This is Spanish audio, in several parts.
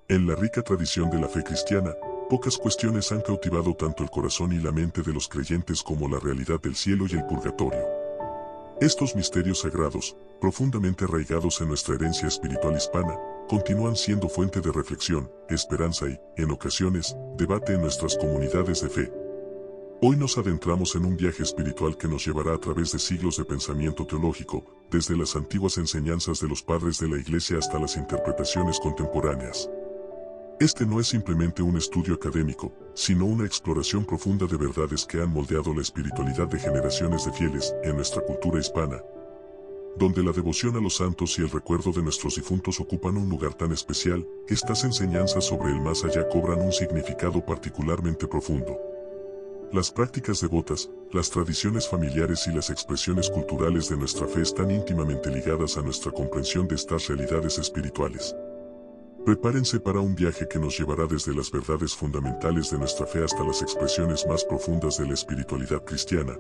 En la rica tradición de la fe cristiana, pocas cuestiones han cautivado tanto el corazón y la mente de los creyentes como la realidad del cielo y el purgatorio. Estos misterios sagrados, profundamente arraigados en nuestra herencia espiritual hispana, continúan siendo fuente de reflexión, esperanza y, en ocasiones, debate en nuestras comunidades de fe. Hoy nos adentramos en un viaje espiritual que nos llevará a través de siglos de pensamiento teológico, desde las antiguas enseñanzas de los padres de la Iglesia hasta las interpretaciones contemporáneas. Este no es simplemente un estudio académico, sino una exploración profunda de verdades que han moldeado la espiritualidad de generaciones de fieles en nuestra cultura hispana, donde la devoción a los santos y el recuerdo de nuestros difuntos ocupan un lugar tan especial. Estas enseñanzas sobre el más allá cobran un significado particularmente profundo. Las prácticas devotas, las tradiciones familiares y las expresiones culturales de nuestra fe están íntimamente ligadas a nuestra comprensión de estas realidades espirituales. Prepárense para un viaje que nos llevará desde las verdades fundamentales de nuestra fe hasta las expresiones más profundas de la espiritualidad cristiana,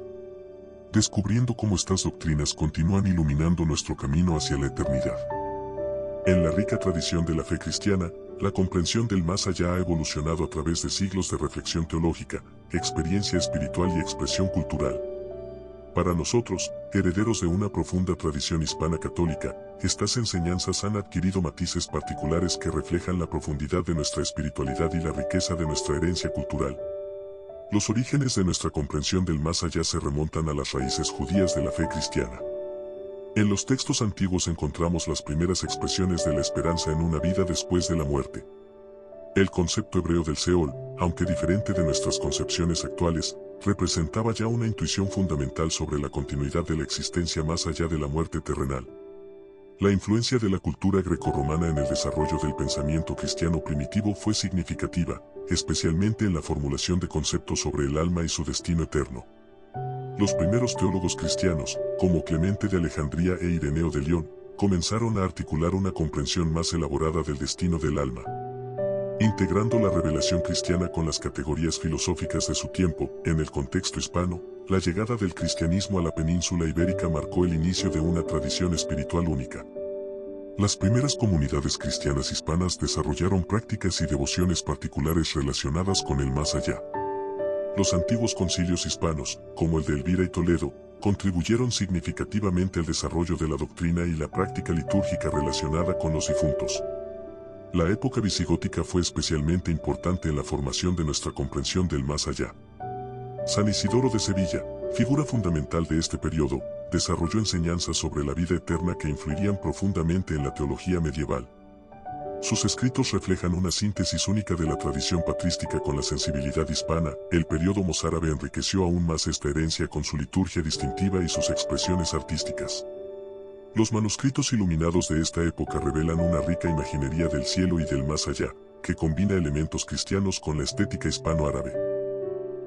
descubriendo cómo estas doctrinas continúan iluminando nuestro camino hacia la eternidad. En la rica tradición de la fe cristiana, la comprensión del más allá ha evolucionado a través de siglos de reflexión teológica, experiencia espiritual y expresión cultural. Para nosotros, herederos de una profunda tradición hispana católica, estas enseñanzas han adquirido matices particulares que reflejan la profundidad de nuestra espiritualidad y la riqueza de nuestra herencia cultural. Los orígenes de nuestra comprensión del más allá se remontan a las raíces judías de la fe cristiana. En los textos antiguos encontramos las primeras expresiones de la esperanza en una vida después de la muerte. El concepto hebreo del Seol, aunque diferente de nuestras concepciones actuales, representaba ya una intuición fundamental sobre la continuidad de la existencia más allá de la muerte terrenal. La influencia de la cultura grecorromana en el desarrollo del pensamiento cristiano primitivo fue significativa, especialmente en la formulación de conceptos sobre el alma y su destino eterno. Los primeros teólogos cristianos, como Clemente de Alejandría e Ireneo de León, comenzaron a articular una comprensión más elaborada del destino del alma, integrando la revelación cristiana con las categorías filosóficas de su tiempo. En el contexto hispano, la llegada del cristianismo a la península ibérica marcó el inicio de una tradición espiritual única. Las primeras comunidades cristianas hispanas desarrollaron prácticas y devociones particulares relacionadas con el más allá. Los antiguos concilios hispanos, como el de Elvira y Toledo, contribuyeron significativamente al desarrollo de la doctrina y la práctica litúrgica relacionada con los difuntos. La época visigótica fue especialmente importante en la formación de nuestra comprensión del más allá. San Isidoro de Sevilla, figura fundamental de este periodo, desarrolló enseñanzas sobre la vida eterna que influirían profundamente en la teología medieval. Sus escritos reflejan una síntesis única de la tradición patrística con la sensibilidad hispana. El periodo mozárabe enriqueció aún más esta herencia con su liturgia distintiva y sus expresiones artísticas. Los manuscritos iluminados de esta época revelan una rica imaginería del cielo y del más allá, que combina elementos cristianos con la estética hispano-árabe.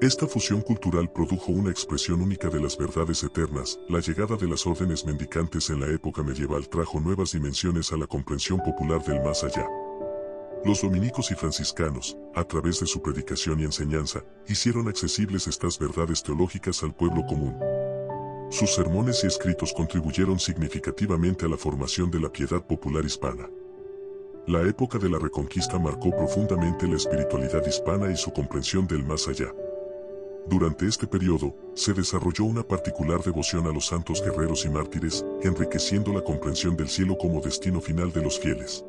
Esta fusión cultural produjo una expresión única de las verdades eternas. La llegada de las órdenes mendicantes en la época medieval trajo nuevas dimensiones a la comprensión popular del más allá. Los dominicos y franciscanos, a través de su predicación y enseñanza, hicieron accesibles estas verdades teológicas al pueblo común. Sus sermones y escritos contribuyeron significativamente a la formación de la piedad popular hispana. La época de la Reconquista marcó profundamente la espiritualidad hispana y su comprensión del más allá. Durante este periodo, se desarrolló una particular devoción a los santos guerreros y mártires, enriqueciendo la comprensión del cielo como destino final de los fieles.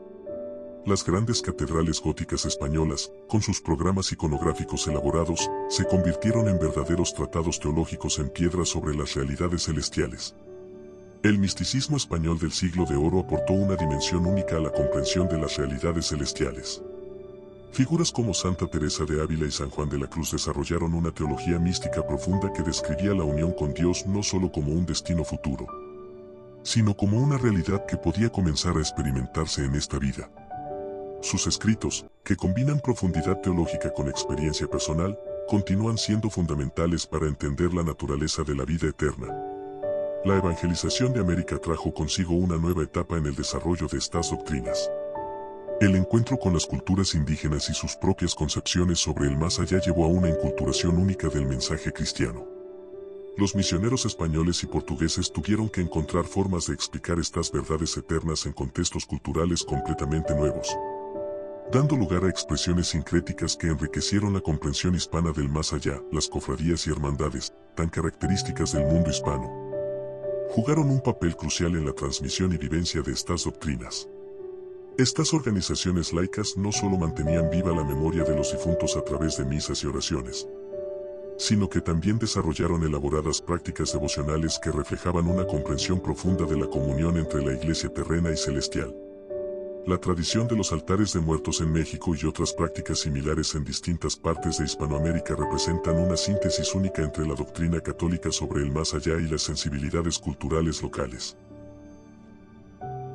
Las grandes catedrales góticas españolas, con sus programas iconográficos elaborados, se convirtieron en verdaderos tratados teológicos en piedra sobre las realidades celestiales. El misticismo español del siglo de oro aportó una dimensión única a la comprensión de las realidades celestiales. Figuras como Santa Teresa de Ávila y San Juan de la Cruz desarrollaron una teología mística profunda que describía la unión con Dios no solo como un destino futuro, sino como una realidad que podía comenzar a experimentarse en esta vida. Sus escritos, que combinan profundidad teológica con experiencia personal, continúan siendo fundamentales para entender la naturaleza de la vida eterna. La evangelización de América trajo consigo una nueva etapa en el desarrollo de estas doctrinas. El encuentro con las culturas indígenas y sus propias concepciones sobre el más allá llevó a una inculturación única del mensaje cristiano. Los misioneros españoles y portugueses tuvieron que encontrar formas de explicar estas verdades eternas en contextos culturales completamente nuevos. dando lugar a expresiones sincréticas que enriquecieron la comprensión hispana del más allá. Las cofradías y hermandades, tan características del mundo hispano, jugaron un papel crucial en la transmisión y vivencia de estas doctrinas. Estas organizaciones laicas no solo mantenían viva la memoria de los difuntos a través de misas y oraciones, sino que también desarrollaron elaboradas prácticas devocionales que reflejaban una comprensión profunda de la comunión entre la iglesia terrena y celestial. La tradición de los altares de muertos en México y otras prácticas similares en distintas partes de Hispanoamérica representan una síntesis única entre la doctrina católica sobre el más allá y las sensibilidades culturales locales.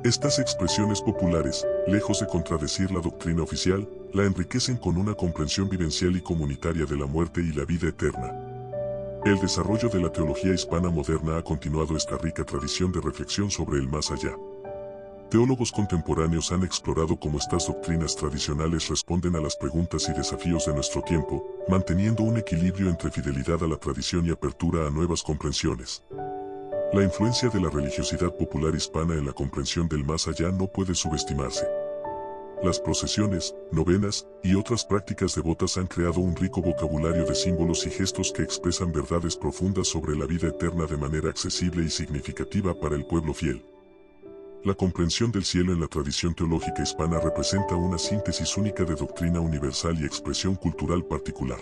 Estas expresiones populares, lejos de contradecir la doctrina oficial, la enriquecen con una comprensión vivencial y comunitaria de la muerte y la vida eterna. El desarrollo de la teología hispana moderna ha continuado esta rica tradición de reflexión sobre el más allá. Teólogos contemporáneos han explorado cómo estas doctrinas tradicionales responden a las preguntas y desafíos de nuestro tiempo, manteniendo un equilibrio entre fidelidad a la tradición y apertura a nuevas comprensiones. La influencia de la religiosidad popular hispana en la comprensión del más allá no puede subestimarse. Las procesiones, novenas y otras prácticas devotas han creado un rico vocabulario de símbolos y gestos que expresan verdades profundas sobre la vida eterna de manera accesible y significativa para el pueblo fiel. La comprensión del cielo en la tradición teológica hispana representa una síntesis única de doctrina universal y expresión cultural particular.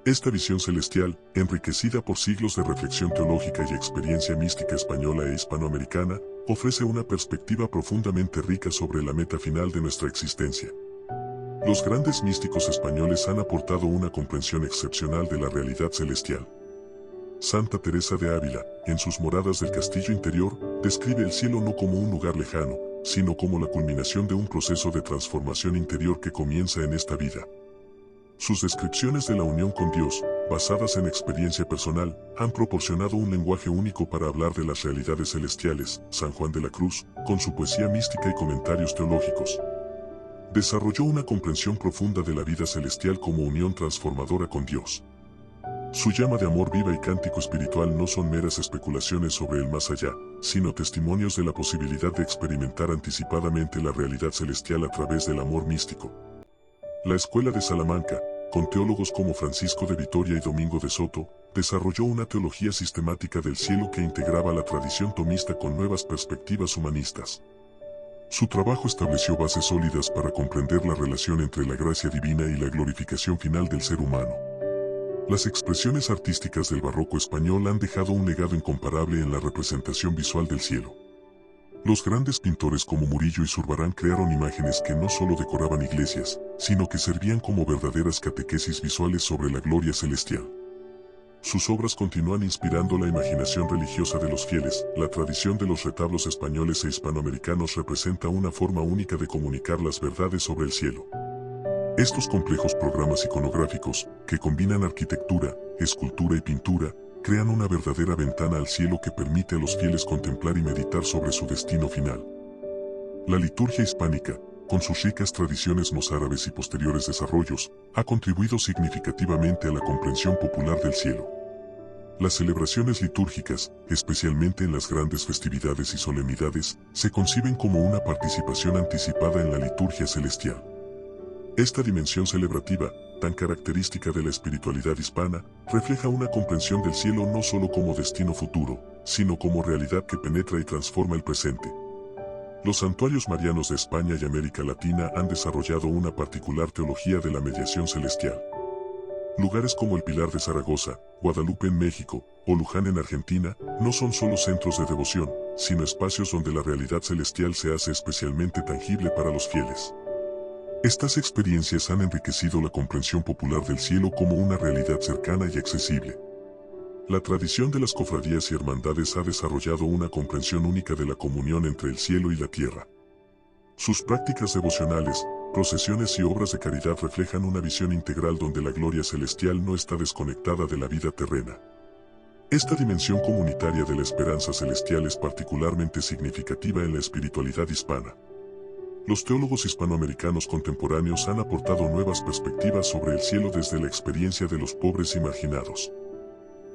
Esta visión celestial, enriquecida por siglos de reflexión teológica y experiencia mística española e hispanoamericana, ofrece una perspectiva profundamente rica sobre la meta final de nuestra existencia. Los grandes místicos españoles han aportado una comprensión excepcional de la realidad celestial. Santa Teresa de Ávila, en sus Moradas del Castillo Interior, describe el cielo no como un lugar lejano, sino como la culminación de un proceso de transformación interior que comienza en esta vida. Sus descripciones de la unión con Dios, basadas en experiencia personal, han proporcionado un lenguaje único para hablar de las realidades celestiales. San Juan de la Cruz, con su poesía mística y comentarios teológicos, desarrolló una comprensión profunda de la vida celestial como unión transformadora con Dios. Su llama de amor viva y cántico espiritual no son meras especulaciones sobre el más allá, sino testimonios de la posibilidad de experimentar anticipadamente la realidad celestial a través del amor místico. La Escuela de Salamanca, con teólogos como Francisco de Vitoria y Domingo de Soto, desarrolló una teología sistemática del cielo que integraba la tradición tomista con nuevas perspectivas humanistas. Su trabajo estableció bases sólidas para comprender la relación entre la gracia divina y la glorificación final del ser humano. Las expresiones artísticas del barroco español han dejado un legado incomparable en la representación visual del cielo. Los grandes pintores como Murillo y Zurbarán crearon imágenes que no solo decoraban iglesias, sino que servían como verdaderas catequesis visuales sobre la gloria celestial. Sus obras continúan inspirando la imaginación religiosa de los fieles. La tradición de los retablos españoles e hispanoamericanos representa una forma única de comunicar las verdades sobre el cielo. Estos complejos programas iconográficos, que combinan arquitectura, escultura y pintura, crean una verdadera ventana al cielo que permite a los fieles contemplar y meditar sobre su destino final. La liturgia hispánica, con sus ricas tradiciones mozárabes y posteriores desarrollos, ha contribuido significativamente a la comprensión popular del cielo. Las celebraciones litúrgicas, especialmente en las grandes festividades y solemnidades, se conciben como una participación anticipada en la liturgia celestial. Esta dimensión celebrativa, tan característica de la espiritualidad hispana, refleja una comprensión del cielo no solo como destino futuro, sino como realidad que penetra y transforma el presente. Los santuarios marianos de España y América Latina han desarrollado una particular teología de la mediación celestial. Lugares como el Pilar de Zaragoza, Guadalupe en México, o Luján en Argentina, no son solo centros de devoción, sino espacios donde la realidad celestial se hace especialmente tangible para los fieles. Estas experiencias han enriquecido la comprensión popular del cielo como una realidad cercana y accesible. La tradición de las cofradías y hermandades ha desarrollado una comprensión única de la comunión entre el cielo y la tierra. Sus prácticas devocionales, procesiones y obras de caridad reflejan una visión integral donde la gloria celestial no está desconectada de la vida terrena. Esta dimensión comunitaria de la esperanza celestial es particularmente significativa en la espiritualidad hispana. Los teólogos hispanoamericanos contemporáneos han aportado nuevas perspectivas sobre el cielo desde la experiencia de los pobres y marginados.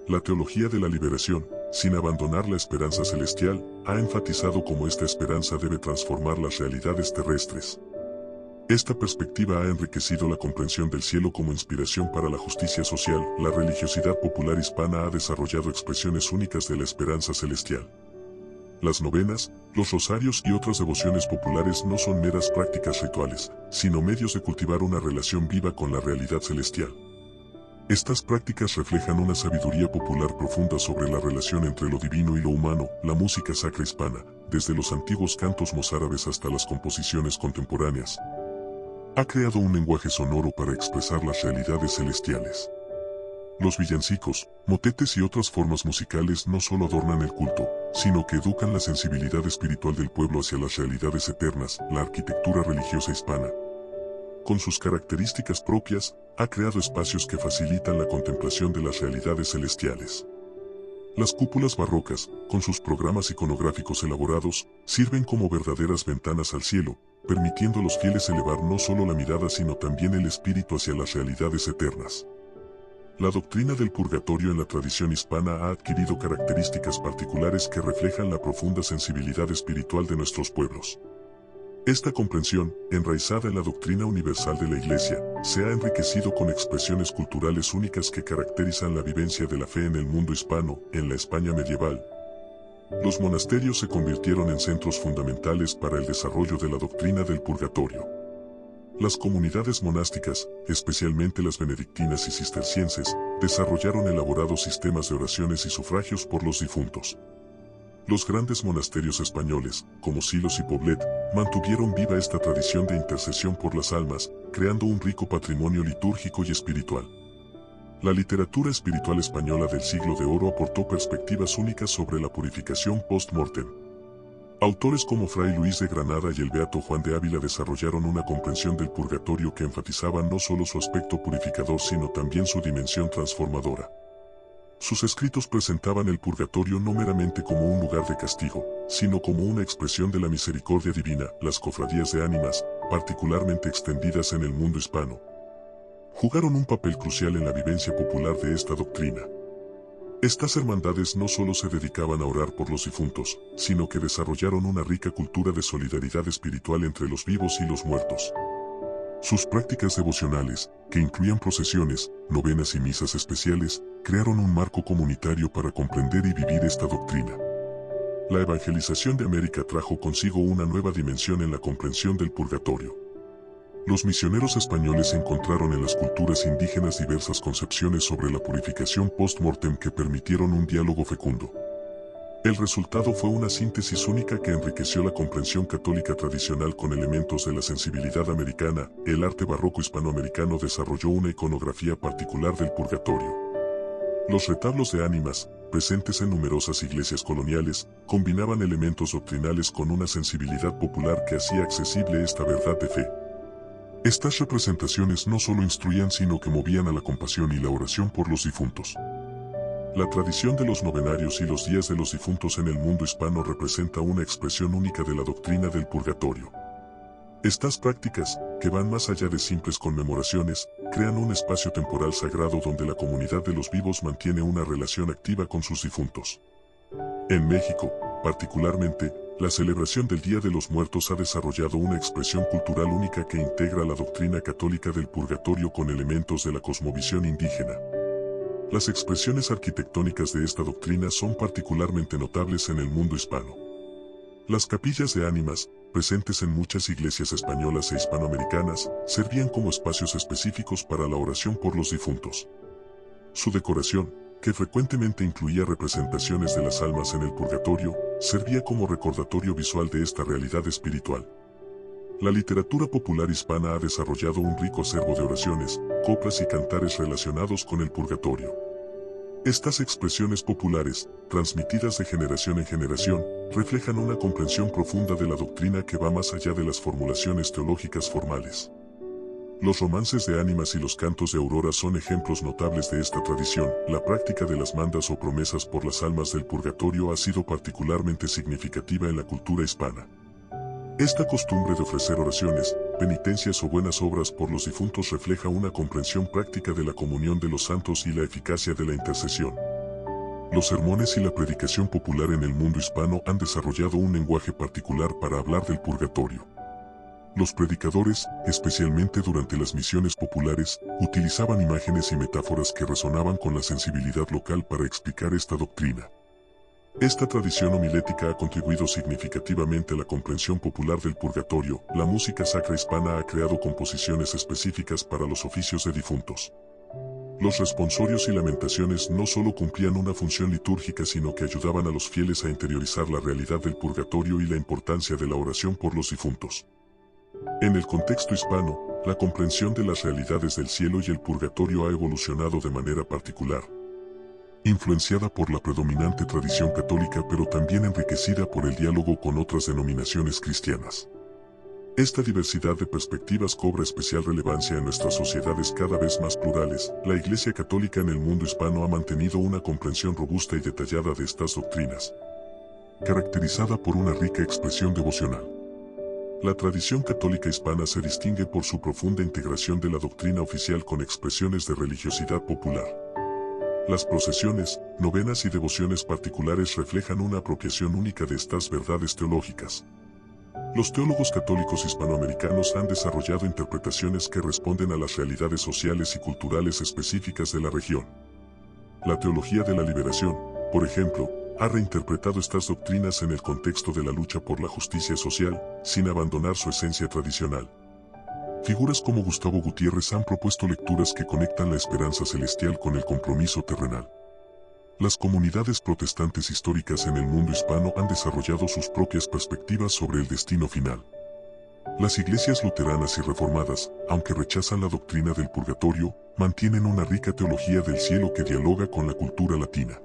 La teología de la liberación, sin abandonar la esperanza celestial, ha enfatizado cómo esta esperanza debe transformar las realidades terrestres. Esta perspectiva ha enriquecido la comprensión del cielo como inspiración para la justicia social. La religiosidad popular hispana ha desarrollado expresiones únicas de la esperanza celestial. Las novenas, los rosarios y otras devociones populares no son meras prácticas rituales, sino medios de cultivar una relación viva con la realidad celestial. Estas prácticas reflejan una sabiduría popular profunda sobre la relación entre lo divino y lo humano. La música sacra hispana, desde los antiguos cantos mozárabes hasta las composiciones contemporáneas, ha creado un lenguaje sonoro para expresar las realidades celestiales. Los villancicos, motetes y otras formas musicales no solo adornan el culto, sino que educan la sensibilidad espiritual del pueblo hacia las realidades eternas. La arquitectura religiosa hispana, con sus características propias, ha creado espacios que facilitan la contemplación de las realidades celestiales. Las cúpulas barrocas, con sus programas iconográficos elaborados, sirven como verdaderas ventanas al cielo, permitiendo a los fieles elevar no solo la mirada sino también el espíritu hacia las realidades eternas. La doctrina del purgatorio en la tradición hispana ha adquirido características particulares que reflejan la profunda sensibilidad espiritual de nuestros pueblos. Esta comprensión, enraizada en la doctrina universal de la Iglesia, se ha enriquecido con expresiones culturales únicas que caracterizan la vivencia de la fe en el mundo hispano. En la España medieval, los monasterios se convirtieron en centros fundamentales para el desarrollo de la doctrina del purgatorio. Las comunidades monásticas, especialmente las benedictinas y cistercienses, desarrollaron elaborados sistemas de oraciones y sufragios por los difuntos. Los grandes monasterios españoles, como Silos y Poblet, mantuvieron viva esta tradición de intercesión por las almas, creando un rico patrimonio litúrgico y espiritual. La literatura espiritual española del Siglo de Oro aportó perspectivas únicas sobre la purificación post-mortem. Autores como Fray Luis de Granada y el beato Juan de Ávila desarrollaron una comprensión del purgatorio que enfatizaba no solo su aspecto purificador sino también su dimensión transformadora. Sus escritos presentaban el purgatorio no meramente como un lugar de castigo, sino como una expresión de la misericordia divina. Las cofradías de ánimas, particularmente extendidas en el mundo hispano, jugaron un papel crucial en la vivencia popular de esta doctrina. Estas hermandades no solo se dedicaban a orar por los difuntos, sino que desarrollaron una rica cultura de solidaridad espiritual entre los vivos y los muertos. Sus prácticas devocionales, que incluían procesiones, novenas y misas especiales, crearon un marco comunitario para comprender y vivir esta doctrina. La evangelización de América trajo consigo una nueva dimensión en la comprensión del purgatorio. Los misioneros españoles encontraron en las culturas indígenas diversas concepciones sobre la purificación post-mortem que permitieron un diálogo fecundo. El resultado fue una síntesis única que enriqueció la comprensión católica tradicional con elementos de la sensibilidad americana. El arte barroco hispanoamericano desarrolló una iconografía particular del purgatorio. Los retablos de ánimas, presentes en numerosas iglesias coloniales, combinaban elementos doctrinales con una sensibilidad popular que hacía accesible esta verdad de fe. Estas representaciones no solo instruían sino que movían a la compasión y la oración por los difuntos. La tradición de los novenarios y los días de los difuntos en el mundo hispano representa una expresión única de la doctrina del purgatorio. Estas prácticas, que van más allá de simples conmemoraciones, crean un espacio temporal sagrado donde la comunidad de los vivos mantiene una relación activa con sus difuntos. En México, particularmente, la celebración del Día de los Muertos ha desarrollado una expresión cultural única que integra la doctrina católica del purgatorio con elementos de la cosmovisión indígena. Las expresiones arquitectónicas de esta doctrina son particularmente notables en el mundo hispano. Las capillas de ánimas, presentes en muchas iglesias españolas e hispanoamericanas, servían como espacios específicos para la oración por los difuntos. Su decoración, que frecuentemente incluía representaciones de las almas en el purgatorio, servía como recordatorio visual de esta realidad espiritual. La literatura popular hispana ha desarrollado un rico acervo de oraciones, coplas y cantares relacionados con el purgatorio. Estas expresiones populares, transmitidas de generación en generación, reflejan una comprensión profunda de la doctrina que va más allá de las formulaciones teológicas formales. Los romances de ánimas y los cantos de aurora son ejemplos notables de esta tradición. La práctica de las mandas o promesas por las almas del purgatorio ha sido particularmente significativa en la cultura hispana. Esta costumbre de ofrecer oraciones, penitencias o buenas obras por los difuntos refleja una comprensión práctica de la comunión de los santos y la eficacia de la intercesión. Los sermones y la predicación popular en el mundo hispano han desarrollado un lenguaje particular para hablar del purgatorio. Los predicadores, especialmente durante las misiones populares, utilizaban imágenes y metáforas que resonaban con la sensibilidad local para explicar esta doctrina. Esta tradición homilética ha contribuido significativamente a la comprensión popular del purgatorio. La música sacra hispana ha creado composiciones específicas para los oficios de difuntos. Los responsorios y lamentaciones no solo cumplían una función litúrgica, sino que ayudaban a los fieles a interiorizar la realidad del purgatorio y la importancia de la oración por los difuntos. En el contexto hispano, la comprensión de las realidades del cielo y el purgatorio ha evolucionado de manera particular, influenciada por la predominante tradición católica, pero también enriquecida por el diálogo con otras denominaciones cristianas. Esta diversidad de perspectivas cobra especial relevancia en nuestras sociedades cada vez más plurales. La Iglesia Católica en el mundo hispano ha mantenido una comprensión robusta y detallada de estas doctrinas, caracterizada por una rica expresión devocional. La tradición católica hispana se distingue por su profunda integración de la doctrina oficial con expresiones de religiosidad popular. Las procesiones, novenas y devociones particulares reflejan una apropiación única de estas verdades teológicas. Los teólogos católicos hispanoamericanos han desarrollado interpretaciones que responden a las realidades sociales y culturales específicas de la región. La teología de la liberación, por ejemplo, ha reinterpretado estas doctrinas en el contexto de la lucha por la justicia social, sin abandonar su esencia tradicional. Figuras como Gustavo Gutiérrez han propuesto lecturas que conectan la esperanza celestial con el compromiso terrenal. Las comunidades protestantes históricas en el mundo hispano han desarrollado sus propias perspectivas sobre el destino final. Las iglesias luteranas y reformadas, aunque rechazan la doctrina del purgatorio, mantienen una rica teología del cielo que dialoga con la cultura latina.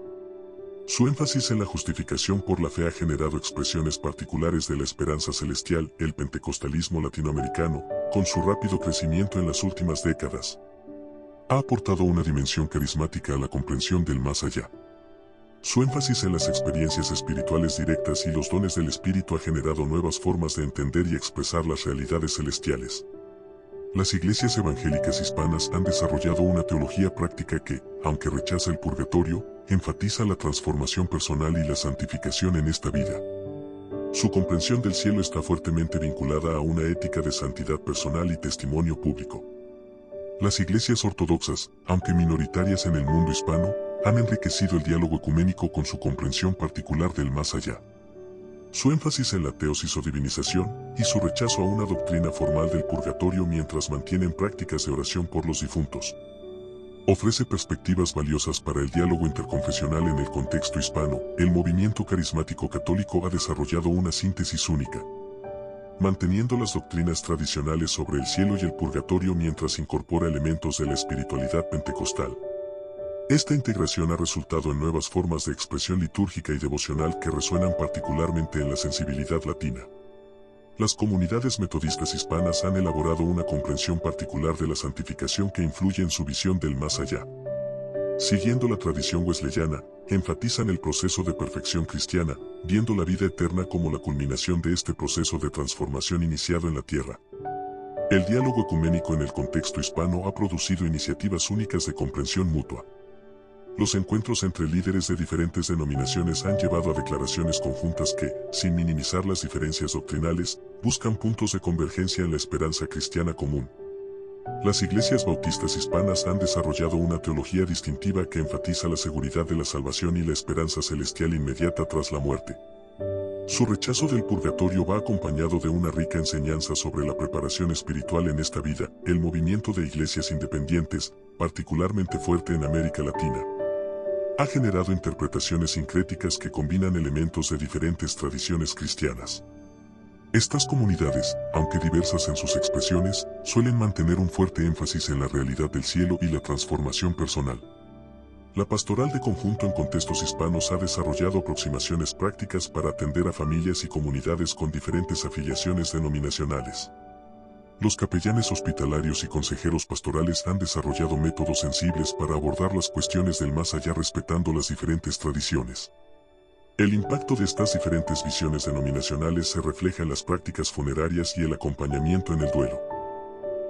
Su énfasis en la justificación por la fe ha generado expresiones particulares de la esperanza celestial. El pentecostalismo latinoamericano, con su rápido crecimiento en las últimas décadas, ha aportado una dimensión carismática a la comprensión del más allá. Su énfasis en las experiencias espirituales directas y los dones del Espíritu ha generado nuevas formas de entender y expresar las realidades celestiales. Las iglesias evangélicas hispanas han desarrollado una teología práctica que, aunque rechaza el purgatorio, enfatiza la transformación personal y la santificación en esta vida. Su comprensión del cielo está fuertemente vinculada a una ética de santidad personal y testimonio público. Las iglesias ortodoxas, aunque minoritarias en el mundo hispano, han enriquecido el diálogo ecuménico con su comprensión particular del más allá. Su énfasis en la teosis o divinización, y su rechazo a una doctrina formal del purgatorio mientras mantienen prácticas de oración por los difuntos, ofrece perspectivas valiosas para el diálogo interconfesional en el contexto hispano. El movimiento carismático católico ha desarrollado una síntesis única, manteniendo las doctrinas tradicionales sobre el cielo y el purgatorio mientras incorpora elementos de la espiritualidad pentecostal. Esta integración ha resultado en nuevas formas de expresión litúrgica y devocional que resuenan particularmente en la sensibilidad latina. Las comunidades metodistas hispanas han elaborado una comprensión particular de la santificación que influye en su visión del más allá. Siguiendo la tradición wesleyana, enfatizan el proceso de perfección cristiana, viendo la vida eterna como la culminación de este proceso de transformación iniciado en la tierra. El diálogo ecuménico en el contexto hispano ha producido iniciativas únicas de comprensión mutua. Los encuentros entre líderes de diferentes denominaciones han llevado a declaraciones conjuntas que, sin minimizar las diferencias doctrinales, buscan puntos de convergencia en la esperanza cristiana común. Las iglesias bautistas hispanas han desarrollado una teología distintiva que enfatiza la seguridad de la salvación y la esperanza celestial inmediata tras la muerte. Su rechazo del purgatorio va acompañado de una rica enseñanza sobre la preparación espiritual en esta vida. El movimiento de iglesias independientes, particularmente fuerte en América Latina, ha generado interpretaciones sincréticas que combinan elementos de diferentes tradiciones cristianas. Estas comunidades, aunque diversas en sus expresiones, suelen mantener un fuerte énfasis en la realidad del cielo y la transformación personal. La pastoral de conjunto en contextos hispanos ha desarrollado aproximaciones prácticas para atender a familias y comunidades con diferentes afiliaciones denominacionales. Los capellanes hospitalarios y consejeros pastorales han desarrollado métodos sensibles para abordar las cuestiones del más allá respetando las diferentes tradiciones. El impacto de estas diferentes visiones denominacionales se refleja en las prácticas funerarias y el acompañamiento en el duelo.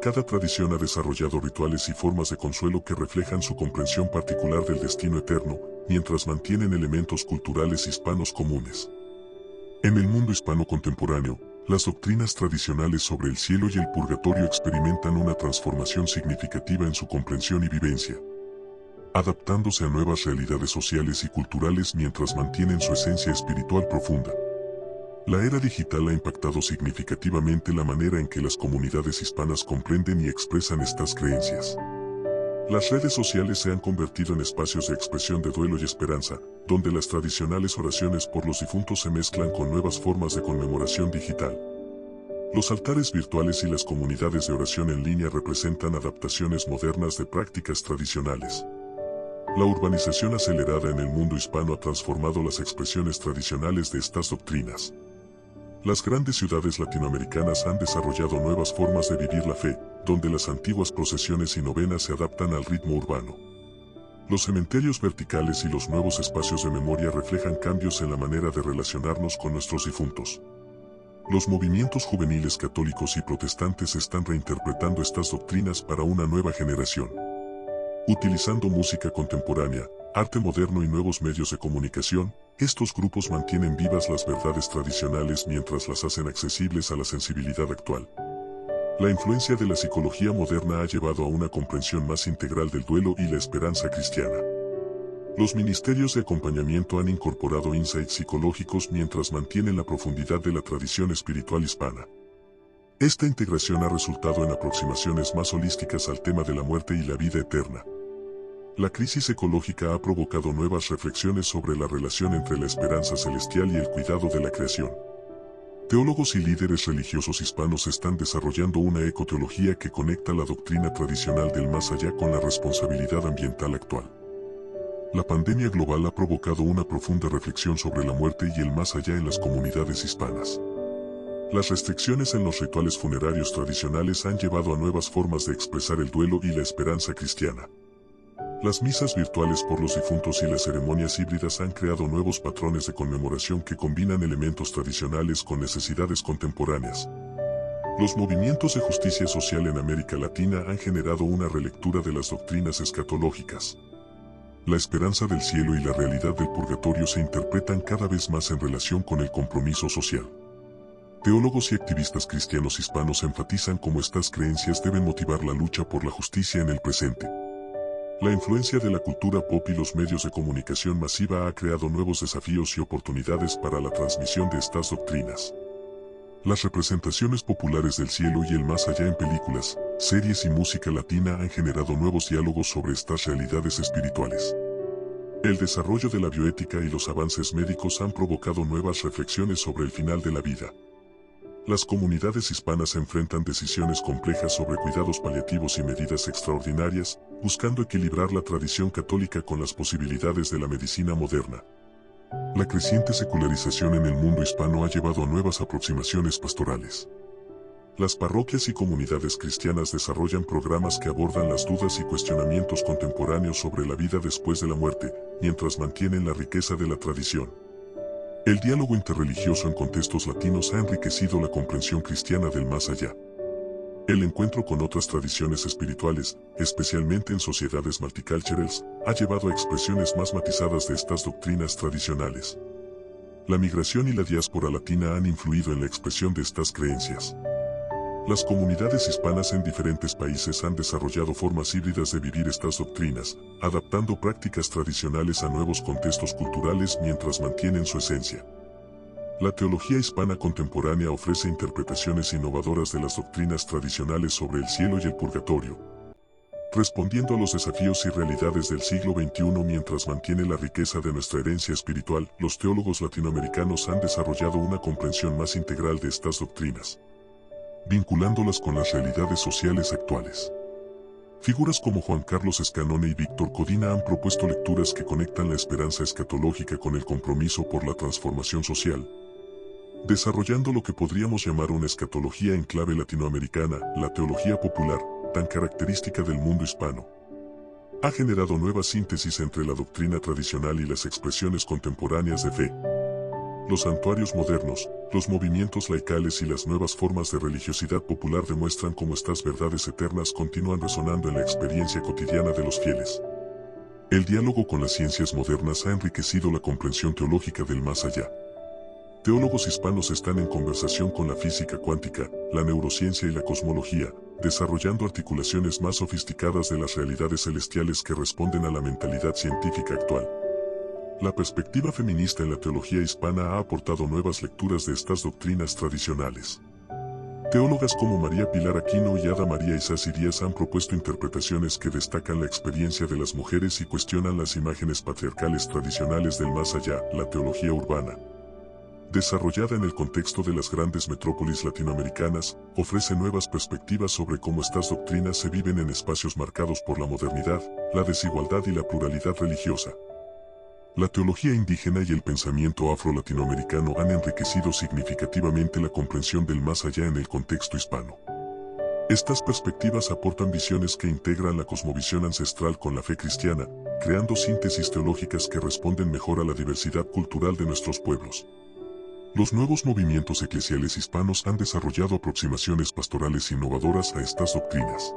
Cada tradición ha desarrollado rituales y formas de consuelo que reflejan su comprensión particular del destino eterno, mientras mantienen elementos culturales hispanos comunes. En el mundo hispano contemporáneo, Las doctrinas tradicionales sobre el cielo y el purgatorio experimentan una transformación significativa en su comprensión y vivencia, adaptándose a nuevas realidades sociales y culturales mientras mantienen su esencia espiritual profunda. La era digital ha impactado significativamente la manera en que las comunidades hispanas comprenden y expresan estas creencias. Las redes sociales se han convertido en espacios de expresión de duelo y esperanza, donde las tradicionales oraciones por los difuntos se mezclan con nuevas formas de conmemoración digital. Los altares virtuales y las comunidades de oración en línea representan adaptaciones modernas de prácticas tradicionales. La urbanización acelerada en el mundo hispano ha transformado las expresiones tradicionales de estas doctrinas. Las grandes ciudades latinoamericanas han desarrollado nuevas formas de vivir la fe, donde las antiguas procesiones y novenas se adaptan al ritmo urbano. Los cementerios verticales y los nuevos espacios de memoria reflejan cambios en la manera de relacionarnos con nuestros difuntos. Los movimientos juveniles católicos y protestantes están reinterpretando estas doctrinas para una nueva generación. Utilizando música contemporánea, arte moderno y nuevos medios de comunicación, estos grupos mantienen vivas las verdades tradicionales mientras las hacen accesibles a la sensibilidad actual. La influencia de la psicología moderna ha llevado a una comprensión más integral del duelo y la esperanza cristiana. Los ministerios de acompañamiento han incorporado insights psicológicos mientras mantienen la profundidad de la tradición espiritual hispana. Esta integración ha resultado en aproximaciones más holísticas al tema de la muerte y la vida eterna. La crisis ecológica ha provocado nuevas reflexiones sobre la relación entre la esperanza celestial y el cuidado de la creación. Teólogos y líderes religiosos hispanos están desarrollando una ecoteología que conecta la doctrina tradicional del más allá con la responsabilidad ambiental actual. La pandemia global ha provocado una profunda reflexión sobre la muerte y el más allá en las comunidades hispanas. Las restricciones en los rituales funerarios tradicionales han llevado a nuevas formas de expresar el duelo y la esperanza cristiana. Las misas virtuales por los difuntos y las ceremonias híbridas han creado nuevos patrones de conmemoración que combinan elementos tradicionales con necesidades contemporáneas. Los movimientos de justicia social en América Latina han generado una relectura de las doctrinas escatológicas. La esperanza del cielo y la realidad del purgatorio se interpretan cada vez más en relación con el compromiso social. Teólogos y activistas cristianos hispanos enfatizan cómo estas creencias deben motivar la lucha por la justicia en el presente. La influencia de la cultura pop y los medios de comunicación masiva ha creado nuevos desafíos y oportunidades para la transmisión de estas doctrinas. Las representaciones populares del cielo y el más allá en películas, series y música latina han generado nuevos diálogos sobre estas realidades espirituales. El desarrollo de la bioética y los avances médicos han provocado nuevas reflexiones sobre el final de la vida. Las comunidades hispanas enfrentan decisiones complejas sobre cuidados paliativos y medidas extraordinarias, buscando equilibrar la tradición católica con las posibilidades de la medicina moderna. La creciente secularización en el mundo hispano ha llevado a nuevas aproximaciones pastorales. Las parroquias y comunidades cristianas desarrollan programas que abordan las dudas y cuestionamientos contemporáneos sobre la vida después de la muerte, mientras mantienen la riqueza de la tradición. El diálogo interreligioso en contextos latinos ha enriquecido la comprensión cristiana del más allá. El encuentro con otras tradiciones espirituales, especialmente en sociedades multiculturales, ha llevado a expresiones más matizadas de estas doctrinas tradicionales. La migración y la diáspora latina han influido en la expresión de estas creencias. Las comunidades hispanas en diferentes países han desarrollado formas híbridas de vivir estas doctrinas, adaptando prácticas tradicionales a nuevos contextos culturales mientras mantienen su esencia. La teología hispana contemporánea ofrece interpretaciones innovadoras de las doctrinas tradicionales sobre el cielo y el purgatorio, respondiendo a los desafíos y realidades del siglo XXI mientras mantiene la riqueza de nuestra herencia espiritual. Los teólogos latinoamericanos han desarrollado una comprensión más integral de estas doctrinas, vinculándolas con las realidades sociales actuales. Figuras como Juan Carlos Escanone y Víctor Codina han propuesto lecturas que conectan la esperanza escatológica con el compromiso por la transformación social, desarrollando lo que podríamos llamar una escatología en clave latinoamericana. La teología popular, tan característica del mundo hispano, ha generado nuevas síntesis entre la doctrina tradicional y las expresiones contemporáneas de fe. Los santuarios modernos, los movimientos laicales y las nuevas formas de religiosidad popular demuestran cómo estas verdades eternas continúan resonando en la experiencia cotidiana de los fieles. El diálogo con las ciencias modernas ha enriquecido la comprensión teológica del más allá. Teólogos hispanos están en conversación con la física cuántica, la neurociencia y la cosmología, desarrollando articulaciones más sofisticadas de las realidades celestiales que responden a la mentalidad científica actual. La perspectiva feminista en la teología hispana ha aportado nuevas lecturas de estas doctrinas tradicionales. Teólogas como María Pilar Aquino y Ada María Isasi Díaz han propuesto interpretaciones que destacan la experiencia de las mujeres y cuestionan las imágenes patriarcales tradicionales del más allá, la teología urbana. Desarrollada en el contexto de las grandes metrópolis latinoamericanas, ofrece nuevas perspectivas sobre cómo estas doctrinas se viven en espacios marcados por la modernidad, la desigualdad y la pluralidad religiosa. La teología indígena y el pensamiento afro-latinoamericano han enriquecido significativamente la comprensión del más allá en el contexto hispano. Estas perspectivas aportan visiones que integran la cosmovisión ancestral con la fe cristiana, creando síntesis teológicas que responden mejor a la diversidad cultural de nuestros pueblos. Los nuevos movimientos eclesiales hispanos han desarrollado aproximaciones pastorales innovadoras a estas doctrinas.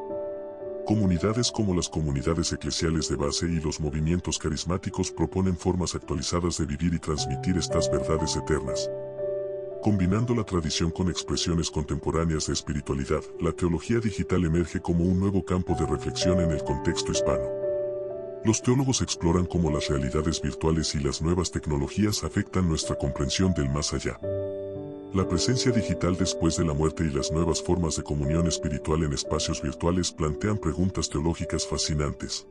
Comunidades como las comunidades eclesiales de base y los movimientos carismáticos proponen formas actualizadas de vivir y transmitir estas verdades eternas. Combinando la tradición con expresiones contemporáneas de espiritualidad, la teología digital emerge como un nuevo campo de reflexión en el contexto hispano. Los teólogos exploran cómo las realidades virtuales y las nuevas tecnologías afectan nuestra comprensión del más allá. La presencia digital después de la muerte y las nuevas formas de comunión espiritual en espacios virtuales plantean preguntas teológicas fascinantes.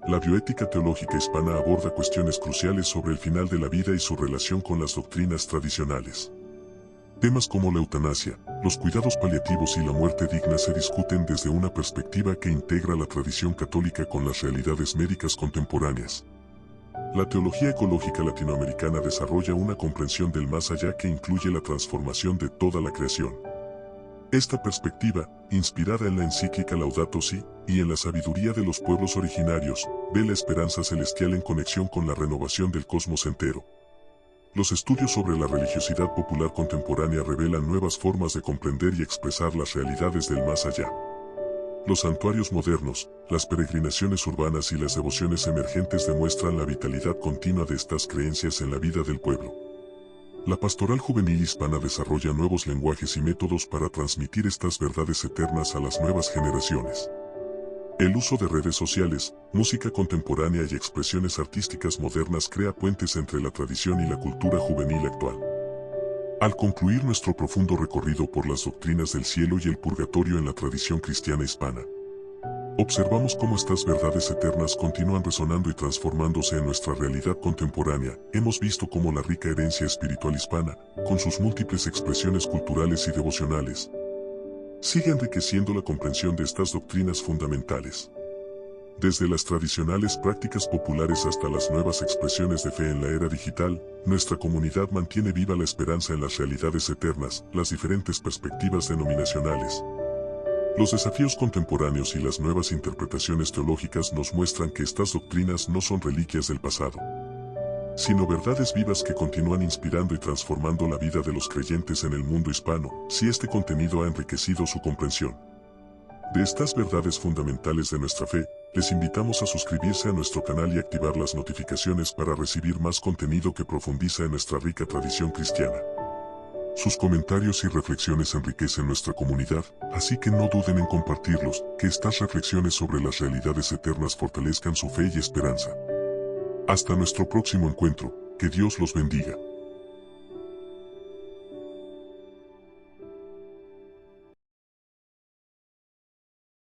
La bioética teológica hispana aborda cuestiones cruciales sobre el final de la vida y su relación con las doctrinas tradicionales. Temas como la eutanasia, los cuidados paliativos y la muerte digna se discuten desde una perspectiva que integra la tradición católica con las realidades médicas contemporáneas. La teología ecológica latinoamericana desarrolla una comprensión del más allá que incluye la transformación de toda la creación. Esta perspectiva, inspirada en la encíclica Laudato Si, y en la sabiduría de los pueblos originarios, ve la esperanza celestial en conexión con la renovación del cosmos entero. Los estudios sobre la religiosidad popular contemporánea revelan nuevas formas de comprender y expresar las realidades del más allá. Los santuarios modernos, las peregrinaciones urbanas y las devociones emergentes demuestran la vitalidad continua de estas creencias en la vida del pueblo. La pastoral juvenil hispana desarrolla nuevos lenguajes y métodos para transmitir estas verdades eternas a las nuevas generaciones. El uso de redes sociales, música contemporánea y expresiones artísticas modernas crea puentes entre la tradición y la cultura juvenil actual. Al concluir nuestro profundo recorrido por las doctrinas del cielo y el purgatorio en la tradición cristiana hispana, observamos cómo estas verdades eternas continúan resonando y transformándose en nuestra realidad contemporánea. Hemos visto cómo la rica herencia espiritual hispana, con sus múltiples expresiones culturales y devocionales, sigue enriqueciendo la comprensión de estas doctrinas fundamentales. Desde las tradicionales prácticas populares hasta las nuevas expresiones de fe en la era digital, nuestra comunidad mantiene viva la esperanza en las realidades eternas, las diferentes perspectivas denominacionales. Los desafíos contemporáneos y las nuevas interpretaciones teológicas nos muestran que estas doctrinas no son reliquias del pasado, sino verdades vivas que continúan inspirando y transformando la vida de los creyentes en el mundo hispano, si este contenido ha enriquecido su comprensión de estas verdades fundamentales de nuestra fe. Les invitamos a suscribirse a nuestro canal y activar las notificaciones para recibir más contenido que profundiza en nuestra rica tradición cristiana. Sus comentarios y reflexiones enriquecen nuestra comunidad, así que no duden en compartirlos, que estas reflexiones sobre las realidades eternas fortalezcan su fe y esperanza. Hasta nuestro próximo encuentro, que Dios los bendiga.